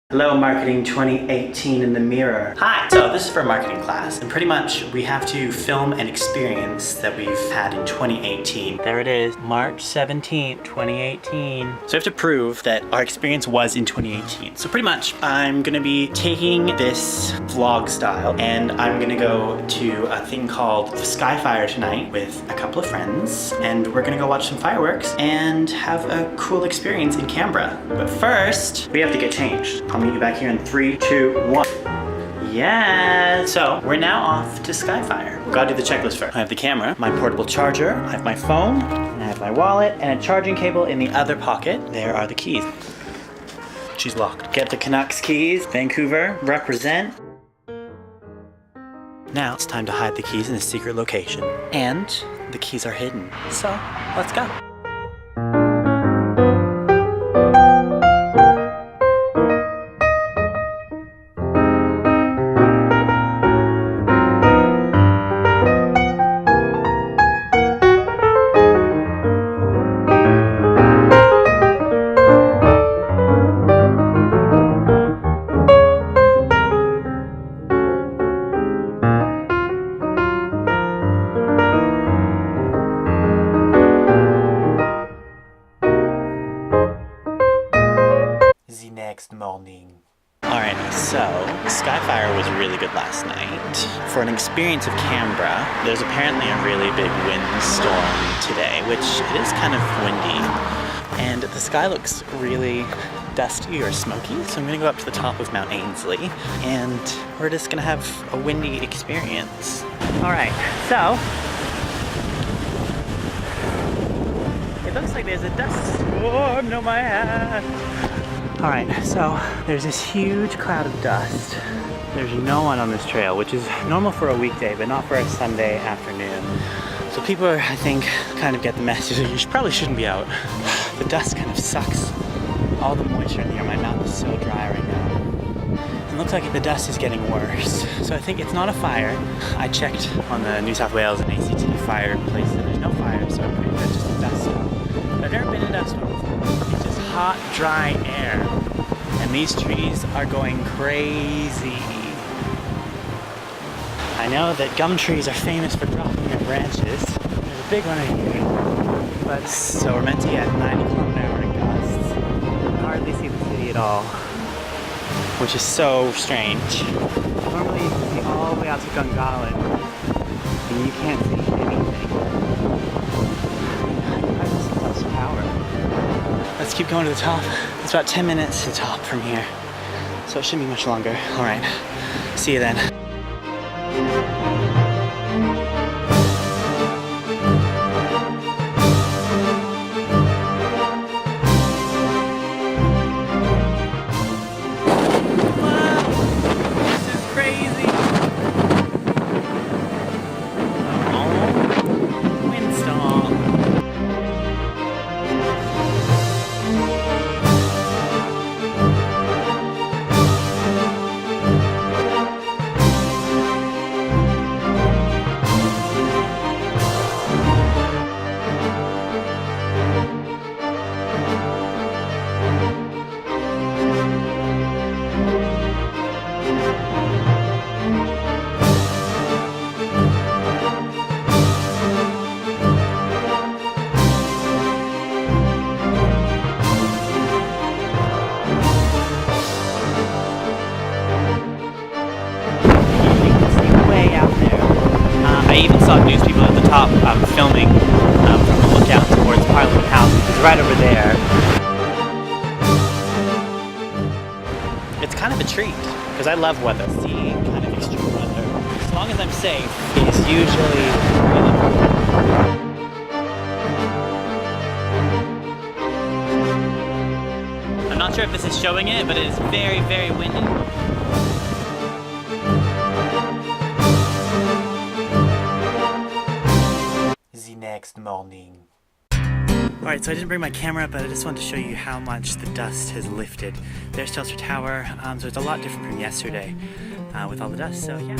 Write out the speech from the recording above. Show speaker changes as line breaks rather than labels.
Hello Marketing 2018 in the mirror. Hi! So this is for a marketing class, and pretty much we have to film an experience that we've had in 2018. There it is, March 17th, 2018. So we have to prove that our experience was in 2018. So pretty much I'm gonna be taking this vlog style and I'm gonna go to a thing called Skyfire tonight with a couple of friends, and we're gonna go watch some fireworks and have a cool experience in Canberra. But first, we have to get changed. I'll meet you back here in 3, 2, 1. Yeah. So we're now off to Skyfire. Gotta do the checklist first. I have the camera, my portable charger, I have my phone, and I have my wallet, and a charging cable in the other pocket. There are the keys. She's locked. Get the Canucks keys. Vancouver, represent. Now it's time to hide the keys in a secret location. And the keys are hidden. So let's go. Next morning. Alright, so Skyfire was really good last night. For an experience of Canberra, there's apparently a really big windstorm today, which it is kind of windy. And the sky looks really dusty or smoky, so I'm gonna go up to the top of Mount Ainslie and we're just gonna have a windy experience. Alright, so it looks like there's a dust storm. No, my hat. Alright, so there's this huge cloud of dust. There's no one on this trail, which is normal for a weekday, but not for a Sunday afternoon. So people are, I think, kind of get the message that you probably shouldn't be out. The dust kind of sucks all the moisture in the air. My mouth is so dry right now. It looks like the dust is getting worse. So I think it's not a fire. I checked on the New South Wales and ACT fire places, and there's no fire, so I'm pretty sure it's just a dust storm. I've never been in a dust storm before. It's just hot, dry air. And these trees are going crazy. I know that gum trees are famous for dropping their branches. There's a big one right here. But so we're meant to get 90km/h gusts. You can hardly see the city at all, which is so strange. Normally you can see all the way out to Gungahlin, and you can't see anything. I just see this tower. Let's keep going to the top. It's about 10 minutes to the top from here, so it shouldn't be much longer. All right, see you then. I even saw news people at the top filming from the lookout towards Parliament House, which is right over there. It's kind of a treat, because I love weather. Seeing kind of extreme weather, as long as I'm safe, is usually I'm not sure if this is showing it, but it is very, very windy. Next morning. Alright, so I didn't bring my camera, but I just wanted to show you how much the dust has lifted. There's Telstra Tower, so it's a lot different from yesterday with all the dust, so yeah.